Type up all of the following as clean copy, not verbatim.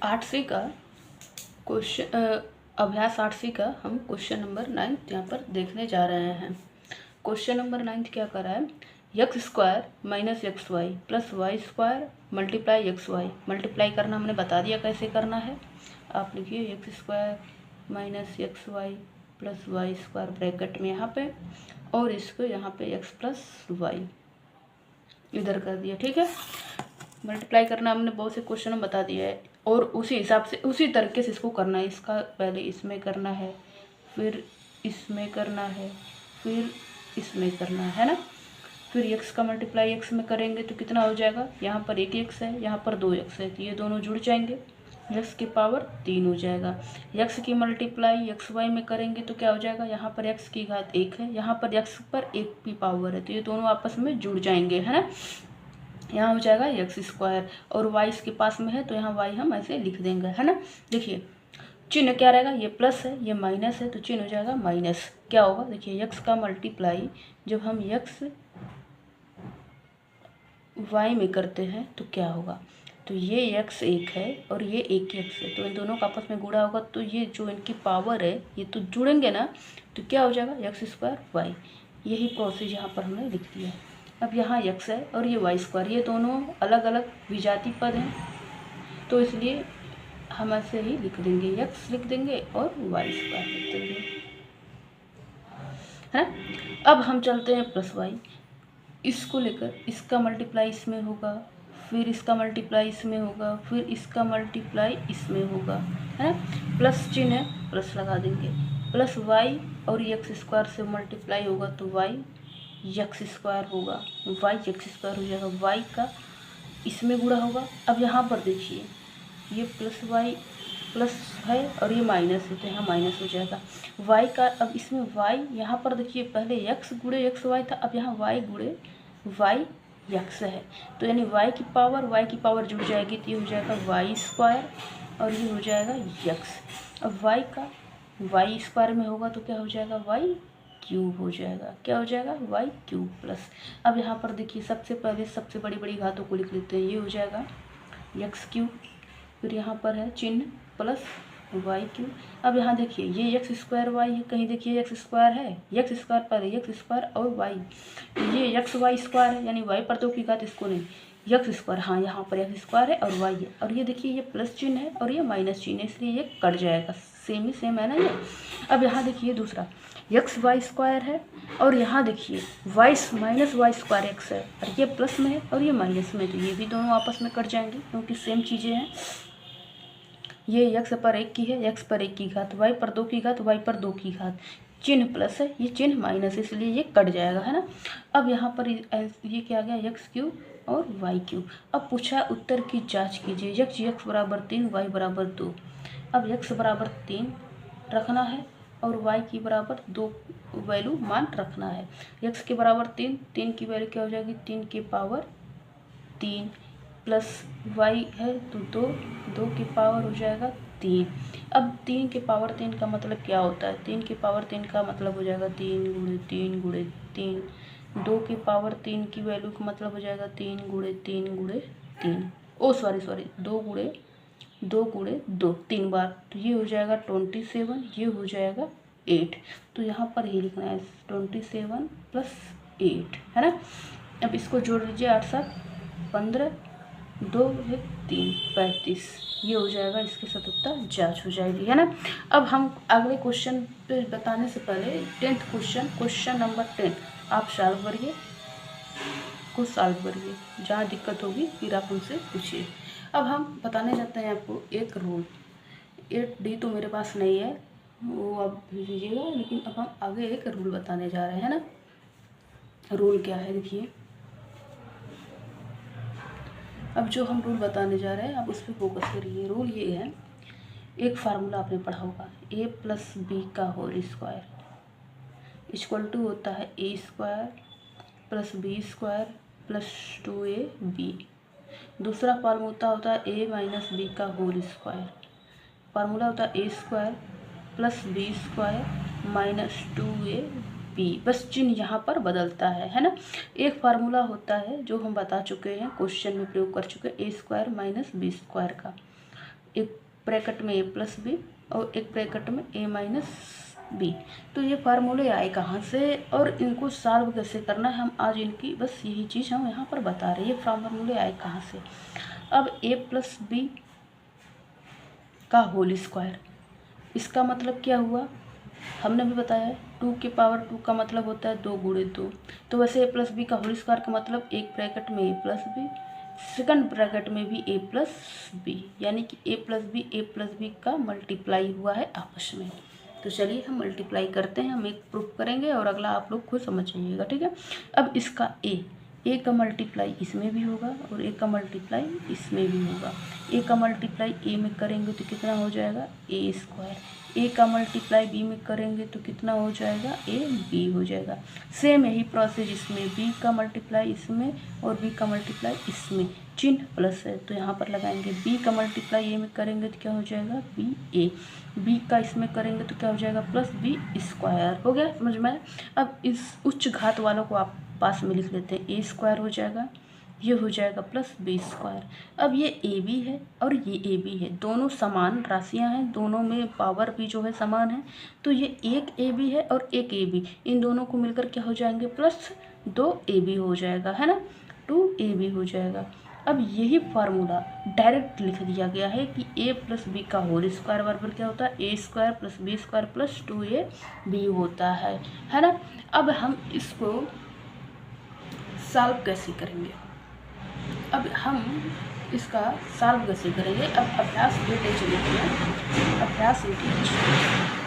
8वीं का क्वेश्चन अभ्यास 8वीं का हम क्वेश्चन नंबर 9 यहाँ पर देखने जा रहे हैं। क्वेश्चन नंबर 9 क्या कर रहा है, x² - xy + y² multiply xy। Multiply करना हमने बता दिया कैसे करना है। आप लिखिए x² - xy + y² ब्रैकेट में यहाँ पे, और इसको यहाँ पे x + y इधर कर दिया। ठीक है, मल्टीप्लाई करना हमने बहुत से क्वेश्चन में बता दिया है, और उसी हिसाब से उसी तरीके से इसको करना है। इसका पहले इसमें करना है, फिर इसमें करना है, फिर इसमें करना है ना। फिर x का मल्टीप्लाई x में करेंगे तो कितना हो जाएगा, यहाँ पर 1 x है, यहाँ पर 2 x है, तो ये दोनों जुड़ जाएंगे, x की पावर 3 हो जाएगा। x की मल्टीप्लाई xy में करेंगे तो क्या हो जाएगा, यहाँ पर x की घात 1 है, यहाँ पर x पर 1 की पावर है, तो ये दोनों आपस में जुड़ जाएंगे, है ना। यहाँ हो जाएगा x² और y इसके पास में है, तो यहाँ y हम ऐसे लिख देंगे, है ना। देखिए चिन्ह क्या रहेगा, ये प्लस है, ये माइनस है, तो चिन्ह हो जाएगा माइनस। क्या होगा, देखिए x का मल्टीप्लाई जब हम x y में करते हैं तो क्या होगा, तो ये x 1 है और ये 1 x है, तो इन दोनों का आपस में गुणा होगा, तो ये जो इनकी पावर है ये तो जुड़ेंगे ना, तो क्या हो जाएगा x² y। यही प्रोसेस यहाँ पर हमने लिख दिया है। अब यहाँ x है और ये y², ये दोनों अलग अलग विजातीय पद हैं, तो इसलिए हम ऐसे ही लिख देंगे, x लिख देंगे और y² लिख देंगे, है। अब हम चलते हैं प्लस y, इसको लेकर इसका मल्टीप्लाई इसमें होगा, फिर इसका मल्टीप्लाई इसमें होगा, फिर इसका मल्टीप्लाई इसमें होगा, है ना। प्लस चिन्ह है, प्लस लगा देंगे, प्लस y और x² से मल्टीप्लाई होगा तो y x² होगा, y x² हो जाएगा, y का इसमें गुणा होगा। अब यहाँ पर देखिए ये प्लस y प्लस है और ये माइनस है, तो यहाँ माइनस हो जाएगा y का। अब इसमें y यहाँ पर देखिए पहले x गुणे xy था, अब यहाँ y गुणे y x है, तो यानी y की पावर जुड़ जाएगी, तो ये हो जाएगा y² और ये हो जाएगा x। अब y का y² में होगा तो क्या हो जाएगा, y³ हो जाएगा। क्या हो जाएगा, y³ प्लस। अब यहाँ पर देखिए सबसे पहले सबसे बड़ी बड़ी घातों को लिख लेते हैं, ये हो जाएगा x³, फिर यहाँ पर है चिन्ह प्लस y³। अब यहाँ देखिए ये x² y है, कहीं देखिए x² है, x² पर x² और y, ये xy² है, यानी y पर 2 की घात, इसको नहीं x², हाँ यहाँ पर x² है और y है, और ये देखिए ये प्लस चिन्ह है और ये माइनस चिन्ह है, इसलिए ये कट जाएगा, सेम ही सेम है ना ये। अब यहाँ देखिए दूसरा xy² है, और यहाँ देखिए y - y² x है, और ये प्लस में है और ये माइनस में, तो ये भी दोनों आपस में कट जाएंगे क्योंकि सेम चीज़ें हैं। ये x पर 1 की है, x पर 1 की घात, y पर 2 की घात, y पर 2 की घात, चिन्ह प्लस है, ये चिन्ह माइनस है, इसलिए ये कट जाएगा, है ना। अब यहाँ पर ये क्या आ गया, x³ और y³। अब पूछा उत्तर की जांच कीजिए, x बराबर 3 y बराबर 2। अब x बराबर 3 रखना है और y की बराबर 2 वैल्यू मान रखना है। x के बराबर 3 की वैल्यू क्या हो जाएगी, 3 की पावर 3 प्लस y है तो 2 की पावर हो जाएगा 3। अब 3 की पावर 3 का मतलब क्या होता है, 3 की पावर 3 का मतलब हो जाएगा 3 गुणे 3 गुणे 3। 2 की पावर 3 की वैल्यू का मतलब हो जाएगा 3 गुणे 3 गुणे 3, ओ सॉरी 2 गुणे 2 3 बार, तो ये हो जाएगा 27, ये हो जाएगा 8। तो यहाँ पर ही लिखना है 27 + 8, है ना। अब इसको जोड़ लीजिए, 8 7 15, 2 1 3 35, ये हो जाएगा, इसकी सटीकता जांच हो जाएगी, है ना। अब हम अगले क्वेश्चन पे बताने से पहले 10th क्वेश्चन नंबर 10 आप सॉल्व करिए, खुद सॉल्व करिए, जहाँ दिक्कत होगी फिर आप उनसे पूछिए। अब हम बताने जाते हैं आपको एक रूल, 8D तो मेरे पास नहीं है, वो आप भेज दीजिएगा, लेकिन अब हम आगे एक रूल बताने जा रहे हैं ना। रूल क्या है देखिए, अब जो हम रूल बताने जा रहे हैं आप उस पर फोकस करिए। रूल ये है, एक फार्मूला आपने पढ़ा होगा, a + b का होल स्क्वायर इक्वल टू होता है a² + b² + 2ab। दूसरा फार्मूला होता है a - b का होल स्क्वायर, फार्मूला होता है a² + b² - 2ab। बस चिन्ह यहाँ पर बदलता है ना। एक फार्मूला होता है जो हम बता चुके हैं, क्वेश्चन में प्रयोग कर चुके हैं, a² - b² का, एक ब्रैकेट में ए प्लस बी और एक ब्रैकेट में ए माइनस बी। तो ये फार्मूले आए कहाँ से और इनको सॉल्व कैसे करना है, हम आज इनकी बस यही चीज़ हम यहाँ पर बता रहे हैं। ये फार्मूले आए कहाँ से। अब ए प्लस बी का होल स्क्वायर, इसका मतलब क्या हुआ, हमने भी बताया है 2 की पावर 2 का मतलब होता है 2 गुणे 2। तो वैसे ए प्लस बी का होल स्क्वायर का मतलब एक ब्रैकेट में ए प्लस बी, सेकंड ब्रैकेट में भी ए प्लस बी, यानी कि ए प्लस बी का मल्टीप्लाई हुआ है आपस में। तो चलिए हम मल्टीप्लाई करते हैं, हम एक प्रूफ करेंगे और अगला आप लोग खुद समझ जाइएगा, ठीक है। अब इसका ए का मल्टीप्लाई इसमें भी होगा और ए का मल्टीप्लाई इसमें भी होगा। ए का मल्टीप्लाई ए में करेंगे तो कितना हो जाएगा ए स्क्वायर, ए का मल्टीप्लाई बी में करेंगे तो कितना हो जाएगा ए बी हो जाएगा। सेम यही प्रोसेस इसमें, बी का मल्टीप्लाई इसमें और बी का मल्टीप्लाई इसमें, चिन्ह प्लस है तो यहाँ पर लगाएंगे। बी का मल्टीप्लाई ए में करेंगे तो क्या हो जाएगा बी ए, बी का इसमें करेंगे तो क्या हो जाएगा प्लस बी स्क्वायर। हो गया समझ में। अब इस उच्च घात वालों को आप पास में लिख लेते हैं, ए स्क्वायर हो जाएगा, ये हो जाएगा प्लस बी स्क्वायर। अब ये ए बी है और ये ए बी है, दोनों समान राशियां हैं, दोनों में पावर भी जो है समान है। तो ये एक ए बी है और एक ए बी, इन दोनों को मिलकर क्या हो जाएंगे प्लस 2 ए बी हो जाएगा, है ना, 2 ए बी हो जाएगा। अब यही फार्मूला डायरेक्ट लिख दिया गया है कि ए प्लस बी का होल स्क्वायर बराबर क्या होता है a square plus B square plus 2 A b होता है ना। अब हम इसको सॉल्व कैसे करेंगे, अब हम इसका सॉल्व कैसे करेंगे। अब अभ्यास 8 चलिए, अभ्यास 8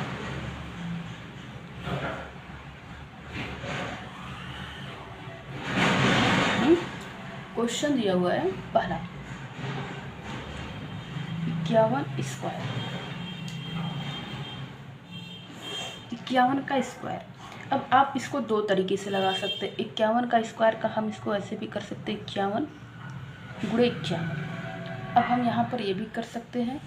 क्वेश्चन दिया हुआ है पहला 51 स्क्वायर, 51 का स्क्वायर। अब आप इसको दो तरीके से लगा सकते हैं, 51 का स्क्वायर का हम इसको ऐसे भी कर सकते हैं 51 गुणे 51। अब हम यहाँ पर ये भी कर सकते हैं,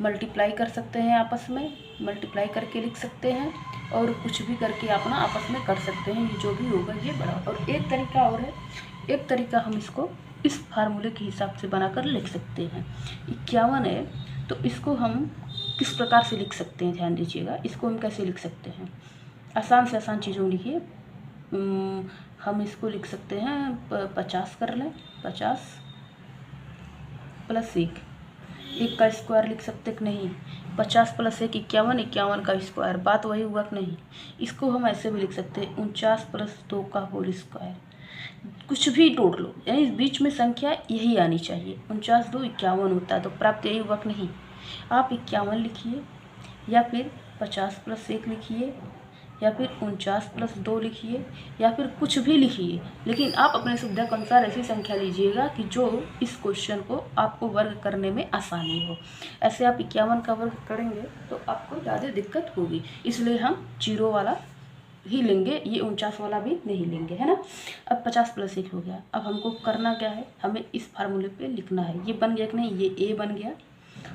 मल्टीप्लाई कर सकते हैं, आपस में मल्टीप्लाई करके लिख सकते हैं और कुछ भी करके अपना आपस में कर सकते हैं, ये जो भी होगा ये बड़ा। और एक तरीका और है, एक तरीका हम इसको इस फार्मूले के हिसाब से बनाकर लिख सकते हैं। 51 है तो इसको हम किस प्रकार से लिख सकते हैं, ध्यान दीजिएगा। इसको हम कैसे लिख सकते हैं, आसान से आसान चीज़ों लिखिए। हम इसको लिख सकते हैं 50 कर लें, 50 प्लस 1, 1 का स्क्वायर लिख सकते कि नहीं, 50 प्लस 1 51, 51 का स्क्वायर, बात वही हुआ कि नहीं। इसको हम ऐसे भी लिख सकते हैं 49 प्लस 2 का होल स्क्वायर, कुछ भी तोड़ लो, यानी बीच में संख्या यही आनी चाहिए। 49 2 51 होता है तो प्राप्त यही हुआ कि नहीं। आप 51 लिखिए या फिर 50 प्लस 1 लिखिए या फिर 49 प्लस 2 लिखिए या फिर कुछ भी लिखिए, लेकिन आप अपने सुविधा के अनुसार ऐसी संख्या लीजिएगा कि जो इस क्वेश्चन को आपको वर्ग करने में आसानी हो। ऐसे आप 51 का वर्ग करेंगे तो आपको ज़्यादा दिक्कत होगी, इसलिए हम 0 वाला ही लेंगे, ये 49 वाला भी नहीं लेंगे, है ना। अब 50 प्लस 1 हो गया। अब हमको करना क्या है, हमें इस फार्मूले पे लिखना है। ये बन गया कि नहीं, ये ए बन गया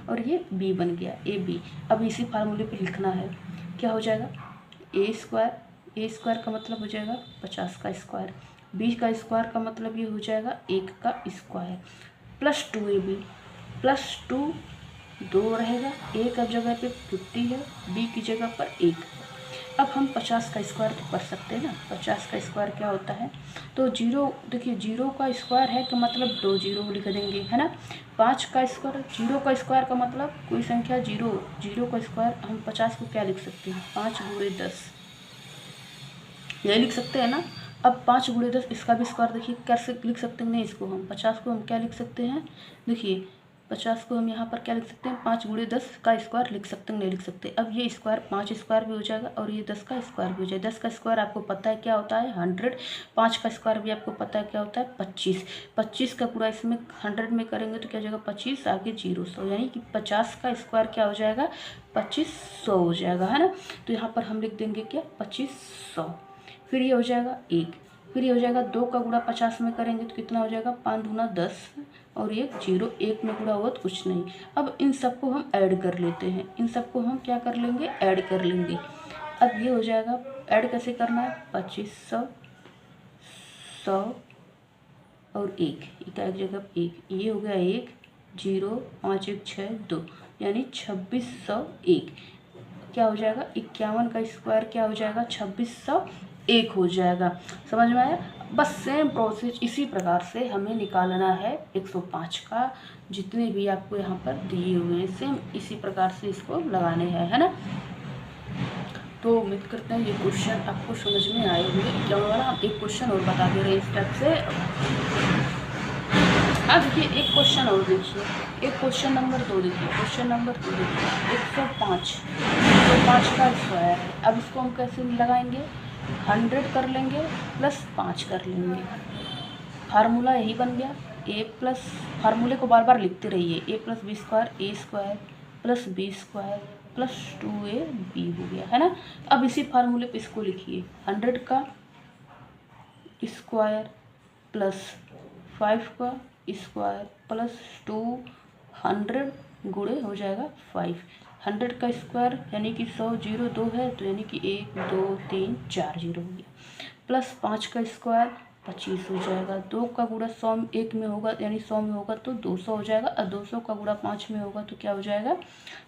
और ये बी बन गया, ए बी। अब इसी फार्मूले पे लिखना है, क्या हो जाएगा ए स्क्वायर का मतलब हो जाएगा 50 का स्क्वायर, बी का स्क्वायर का मतलब ये हो जाएगा 1 का स्क्वायर प्लस 2 ए बी, प्लस 2 2 रहेगा, ए का जगह पे 50 है, बी की जगह पर 1। अब हम 50 का स्क्वायर तो कर सकते हैं ना, 50 का स्क्वायर क्या होता है, तो 0, देखिए 0 का स्क्वायर है कि मतलब 2 0 लिख देंगे, है ना। 5 का स्क्वायर, 0 का स्क्वायर का मतलब कोई संख्या 0, 0 का स्क्वायर हम 50 को क्या लिख सकते हैं 5 गुणे 10, ये लिख सकते हैं ना। अब 5 गुणे 10 इसका भी स्क्वायर देखिए कैसे लिख सकते हैं, नहीं इसको हम 50 को हम क्या लिख सकते हैं, देखिए 50 को हम यहाँ पर क्या लिख सकते हैं 5 गुणे 10 का स्क्वायर लिख सकते हैं, नहीं लिख सकते। अब ये स्क्वायर 5 स्क्वायर भी हो जाएगा और ये 10 का स्क्वायर भी हो जाएगा। 10 का स्क्वायर आपको पता है क्या होता है 100, 5 का स्क्वायर भी आपको पता है क्या होता है 25। 25 का पूरा इसमें 100 में करेंगे तो क्या हो जाएगा 25 आगे 0 100, यानी कि 50 का स्क्वायर क्या हो जाएगा 2500 हो जाएगा, है ना। तो यहाँ पर हम लिख देंगे क्या 2500, फिर ये हो जाएगा 1, फिर ये हो जाएगा 2 का गुणा 50 में करेंगे तो कितना हो जाएगा 5 दूना 10 और ये 0, 1 में गुणा हुआ तो कुछ नहीं। अब इन सबको हम ऐड कर लेते हैं, इन सबको हम क्या कर लेंगे ऐड कर लेंगे। अब ये हो जाएगा, ऐड कैसे करना है 2500, 100 और 1, एक जगह 1, ये हो गया 1 0, 5 1 6 2, यानी 2601। क्या हो जाएगा 51 का स्क्वायर क्या हो जाएगा 2601 हो जाएगा। समझ में आया। बस सेम प्रोसेस इसी प्रकार से हमें निकालना है 105 का, जितने भी आपको यहाँ पर दिए हुए हैं सेम इसी प्रकार से इसको लगाने हैं, है ना। तो उम्मीद करते हैं ये क्वेश्चन आपको समझ में आए होंगे। क्या वाला हम एक क्वेश्चन और बता दे रहे हैं इस टाइप से। अब देखिए एक क्वेश्चन और देखिए, एक क्वेश्चन नंबर 2 देखिए, क्वेश्चन नंबर 2 देखिए 105 का स्क्वायर है। अब इसको हम कैसे लगाएंगे, 100 कर लेंगे प्लस 5 कर लेंगे। फार्मूला यही बन गया ए प्लस, फार्मूले को बार बार लिखते रहिए, a plus B square a square plus B square plus 2ab हो गया, है ना। अब इसी फार्मूले पे इसको लिखिए, 100 का स्क्वायर प्लस 5 का स्क्वायर प्लस 200 गुणे हो जाएगा 5। 100 का स्क्वायर यानी कि 100, 0 2 है तो यानी कि 1 2 3 4 0 हो गया, प्लस 5 का स्क्वायर 25 हो जाएगा। 2 का गुणा 100 1 में होगा यानी 100 में होगा तो 200 हो जाएगा, और 200 का गुणा 5 में होगा तो क्या हो जाएगा,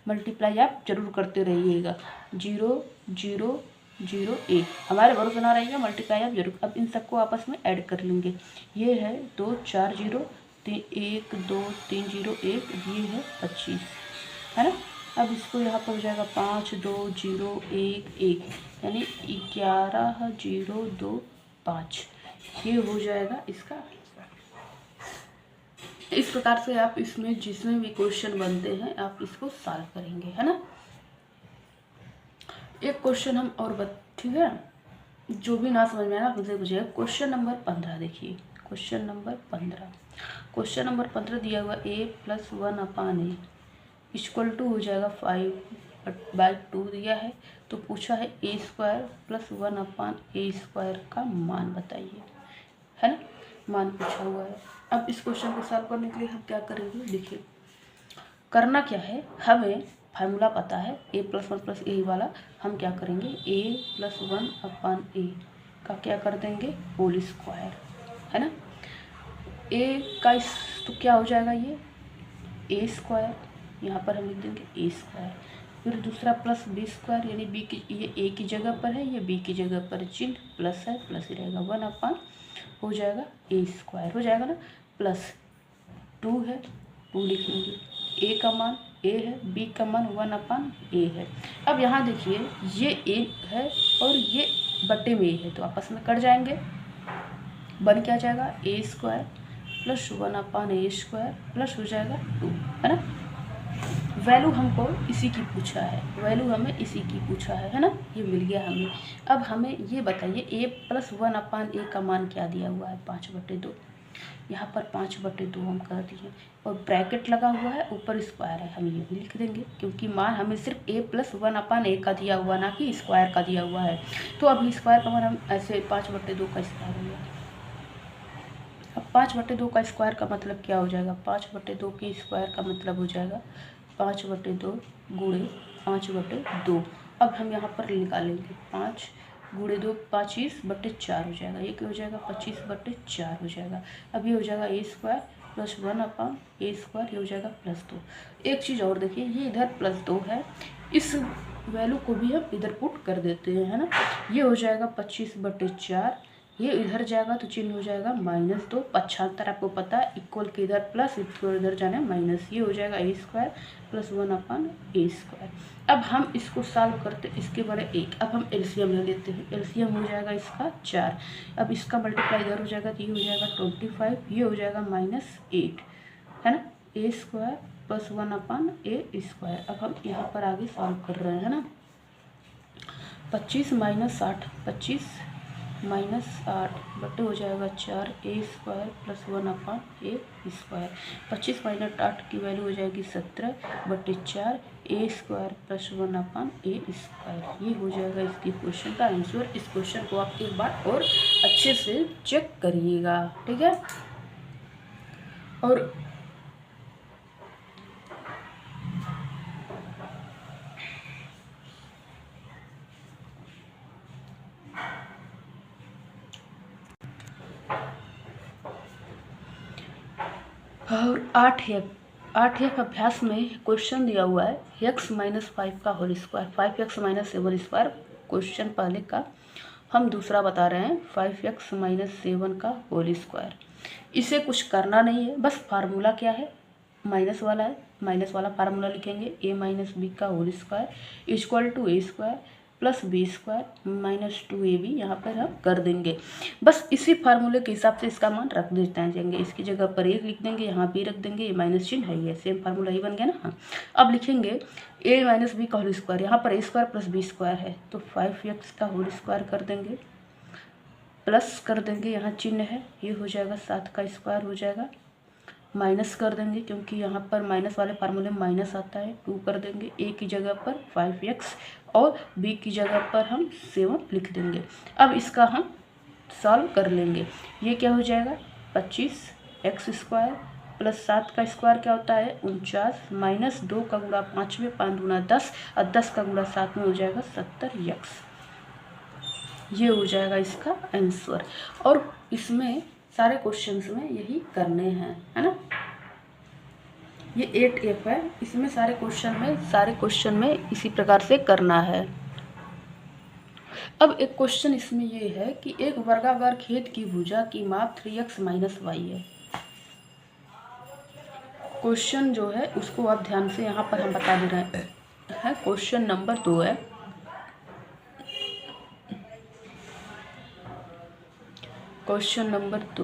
मल्टीप्लाई आप जरूर करते रहिएगा, 0 0 0 1। हमारे भरोसे ना रहिएगा, मल्टीप्लाई आप जरूर। अब इन सबको आपस में ऐड कर लेंगे, ये है 2 4 0 1 2 3 0 1, ये है 25, है ना। अब इसको यहाँ पर हो जाएगा 5 2 0 1 1, यानी 11 0 2 5, ये हो जाएगा इसका। इस प्रकार से आप इसमें जिसमें भी क्वेश्चन बनते हैं आप इसको सॉल्व करेंगे, है ना। एक क्वेश्चन हम और ठीक है, जो भी ना समझ में आया खुद से पूछिएगा। क्वेश्चन नंबर 15 देखिए, क्वेश्चन नंबर 15, क्वेश्चन नंबर 15 दिया हुआ a plus 1/a equal to हो जाएगा 5/2 दिया है। तो पूछा है a square plus 1/a square का मान बताइए, है ना, मान पूछा हुआ है। अब इस क्वेश्चन को सॉल्व करने के लिए हम क्या करेंगे, देखिए करना क्या है, हमें फार्मूला पता है a प्लस 1 प्लस ए वाला। हम क्या करेंगे a प्लस 1/a का क्या कर देंगे होल स्क्वायर, है ना। a का तो क्या हो जाएगा ये a स्क्वायर, यहाँ पर हम लिख देंगे a स्क्वायर, फिर दूसरा प्लस बी स्क्वायर यानी b की, ये a की जगह पर है, ये b की जगह पर चिन्ह प्लस है, प्लस ही रहेगा, 1/, हो जाएगा a स्क्वायर हो जाएगा ना, प्लस 2 है 2 लिख लेंगे, a का मान a है, b का मान 1/a है। अब यहाँ देखिए ये a है और ये बटे में a है, तो आपस में कट जाएंगे, बन क्या जाएगा a square plus 1/a square plus हो जाएगा 2, है ना। वैल्यू हमको इसी की पूछा है, वैल्यू हमें इसी की पूछा है ना, ये मिल गया हमें। अब हमें ये बताइए a प्लस 1/a का मान क्या दिया हुआ है 5/2, यहाँ पर 5/2 हम कर दिए, और ब्रैकेट लगा हुआ है, ऊपर स्क्वायर है, हम ये भी लिख देंगे क्योंकि मान हमें सिर्फ a प्लस 1/a का दिया हुआ, ना कि स्क्वायर का दिया हुआ है। तो अब स्क्वायर का मान हम ऐसे 5/2 का स्क्वायर हो गया। अब 5/2 का स्क्वायर का मतलब क्या हो जाएगा, 5/2 के स्क्वायर का मतलब हो जाएगा 5/2 गुणे 5/2। अब हम यहाँ पर निकालेंगे 5 गुणे 2 25/4 हो जाएगा, ये क्या हो जाएगा 25/4 हो जाएगा। अब ये हो जाएगा a square plus 1/a square, ये हो जाएगा +2। एक चीज़ और देखिए, ये इधर +2 है, इस वैल्यू को भी हम इधर पुट कर देते हैं, है ना। ये हो जाएगा 25/4, ये इधर जाएगा तो चिन्ह हो जाएगा -2, 75 आपको पता है, इक्वल के इधर प्लस, इक्वल इधर जाना है माइनस, ये हो जाएगा a square plus 1/a square. अब हम इसको सॉल्व करते, इसके बड़े 1, अब हम एलसीएम ले लेते हैं, एलसीएम हो जाएगा इसका 4, अब इसका मल्टीप्लाई इधर हो जाएगा तो ये हो जाएगा 25, ये हो जाएगा -8, है ना, a square plus 1/a square. अब हम यहाँ पर आगे सॉल्व कर रहे हैं, है ना। 25 - 8, 25 - 8 बटे हो जाएगा 4 a square plus 1/a square. 25 - 8 की वैल्यू हो जाएगी 17/4 a square plus 1/a square. ये हो जाएगा इसकी क्वेश्चन का आंसर। इस क्वेश्चन को आप एक बार और अच्छे से चेक करिएगा, ठीक है। और और 8 है 8 अभ्यास में क्वेश्चन दिया हुआ है x माइनस 5 का whole square, 5x minus 7 square question पहले का, हम दूसरा बता रहे हैं 5x माइनस 7 का होल स्क्वायर। इसे कुछ करना नहीं है, बस फार्मूला क्या है, माइनस वाला है, माइनस वाला फार्मूला लिखेंगे a माइनस बी का whole square equal to A square plus B square minus 2ab यहाँ पर हम कर देंगे। बस इसी फार्मूले के हिसाब से इसका मान रख देते हैं जाएंगे, इसकी जगह पर एक लिख देंगे, यहाँ भी रख देंगे, ये माइनस चिन्ह है, ये सेम फार्मूला ही बन गया ना। हाँ, अब लिखेंगे a माइनस बी का होल स्क्वायर, यहाँ पर a square plus B square है तो 5x का होल स्क्वायर कर देंगे, प्लस कर देंगे, यहाँ चिन्ह है, ये हो जाएगा 7 का स्क्वायर हो जाएगा, माइनस कर देंगे क्योंकि यहाँ पर माइनस वाले फार्मूले में माइनस आता है, 2 कर देंगे, a की जगह पर 5x और b की जगह पर हम 7 लिख देंगे। अब इसका हम सॉल्व कर लेंगे, ये क्या हो जाएगा 25x स्क्वायर प्लस 7 का स्क्वायर क्या होता है 49 माइनस 2 का गुणा 5 में 5 गुणा 10 और 10 का गुणा 7 में हो जाएगा 70x। ये हो जाएगा इसका आंसर। और इसमें सारे क्वेश्चंस में यही करने हैं, है ना। ये 8F है, इसमें सारे क्वेश्चन में इसी प्रकार से करना है। अब एक क्वेश्चन इसमें ये है कि एक वर्गाकार खेत की भुजा की माप 3x माइनस y है। क्वेश्चन जो है उसको आप ध्यान से यहाँ पर हम बता दे रहे हैं। क्वेश्चन नंबर 2 है, क्वेश्चन नंबर 2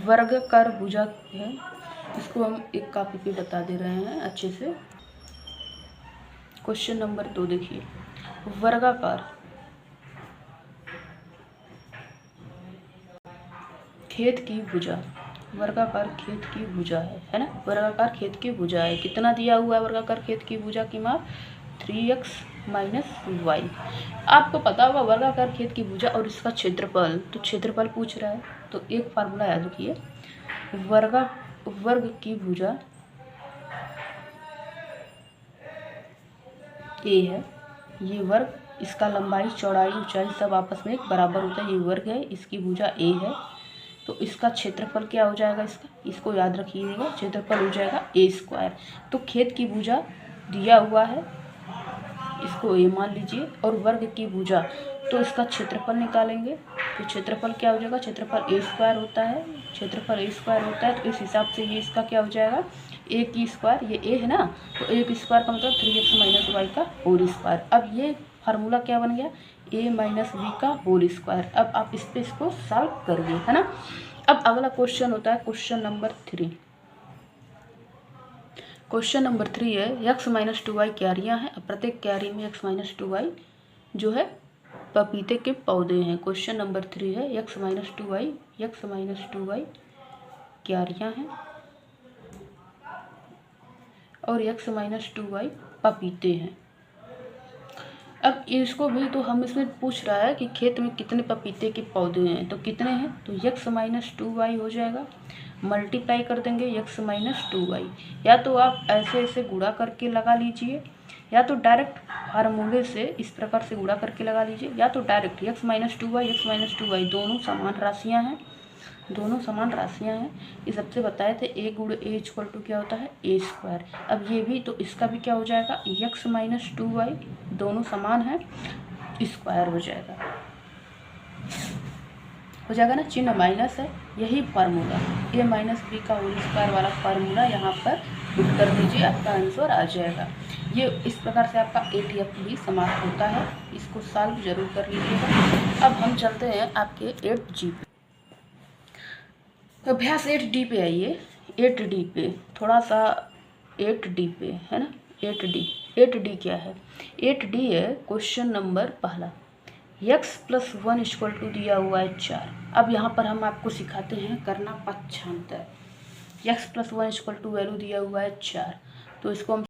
वर्गाकार भुजा है, इसको हम एक कॉपी पे बता दे रहे हैं अच्छे से। क्वेश्चन नंबर 2 देखिए, वर्गाकार खेत की भुजा, वर्गाकार खेत की भुजा है ना, वर्गाकार खेत की भुजा है, कितना दिया हुआ है वर्गाकार खेत की भुजा की माप 3x माइनस y। आपको पता होगा वर्गाकार खेत की भुजा और इसका क्षेत्रफल, तो क्षेत्रफल पूछ रहा है तो एक फार्मूला याद रखिए, वर्ग की भुजा a है, ये वर्ग, इसका लंबाई चौड़ाई ऊंचाई सब आपस में एक बराबर होता है, ये वर्ग है, इसकी भुजा a है, तो इसका क्षेत्रफल क्या हो जाएगा, इसको याद रखिएगा, क्षेत्रफल हो जाएगा a स्क्वायर। तो खेत की भुजा दिया हुआ है, इसको a मान लीजिए, और वर्ग की भुजा तो इसका क्षेत्रफल निकालेंगे, तो क्षेत्रफल क्या हो जाएगा, क्षेत्रफल a स्क्वायर होता है, क्षेत्रफल a स्क्वायर होता है, तो इस हिसाब से ये इसका क्या हो जाएगा a की स्क्वायर, ये a है ना, तो a की स्क्वायर का मतलब 3x माइनस y का होल स्क्वायर। अब ये फार्मूला क्या बन गया a माइनस बी का होल स्क्वायर। अब आप इस पे इसको सॉल्व करिए, है ना। अब अगला क्वेश्चन होता है क्वेश्चन नंबर 3। क्वेश्चन नंबर 3 है x माइनस 2y क्यारियाँ हैं, प्रत्येक क्यारी में x माइनस 2y जो है पपीते के पौधे हैं। क्वेश्चन नंबर 3 है x माइनस 2y क्यारियाँ हैं और x माइनस 2y पपीते हैं। अब इसको भी तो हम इसमें पूछ रहा है कि खेत में कितने पपीते के पौधे हैं, तो कितने हैं, तो x माइनस 2y हो जाएगा, मल्टीप्लाई कर देंगे x माइनस 2y, या तो आप ऐसे ऐसे गुणा करके लगा लीजिए, या तो डायरेक्ट फार्मूले से इस प्रकार से गुणा करके लगा लीजिए, या तो डायरेक्ट x माइनस 2y दोनों समान राशियाँ हैं, दोनों समान राशियाँ हैं। ये सबसे बताए थे a गुण a इक्वल टू क्या होता है a स्क्वायर। अब ये भी तो इसका भी क्या हो जाएगा x माइनस 2y दोनों समान है, स्क्वायर हो जाएगा ना, चिन्ह माइनस है, यही फार्मूला a माइनस बी का होल स्क्वायर वाला फार्मूला यहाँ पर पुट कर दीजिए, आपका आंसर आ जाएगा। ये इस प्रकार से आपका 8F भी समाप्त होता है, इसको सॉल्व जरूर कर लीजिएगा। अब हम चलते हैं आपके 8G पे, अभ्यास 8D पे आइए, 8D पे थोड़ा सा 8D पे है ना, 8D क्या है, 8D है क्वेश्चन नंबर पहला, x प्लस 1 इक्वल टू दिया हुआ है 4। अब यहाँ पर हम आपको सिखाते हैं करना पक्षांतर। x plus 1 equal to value दिया हुआ है 4, तो इसको हम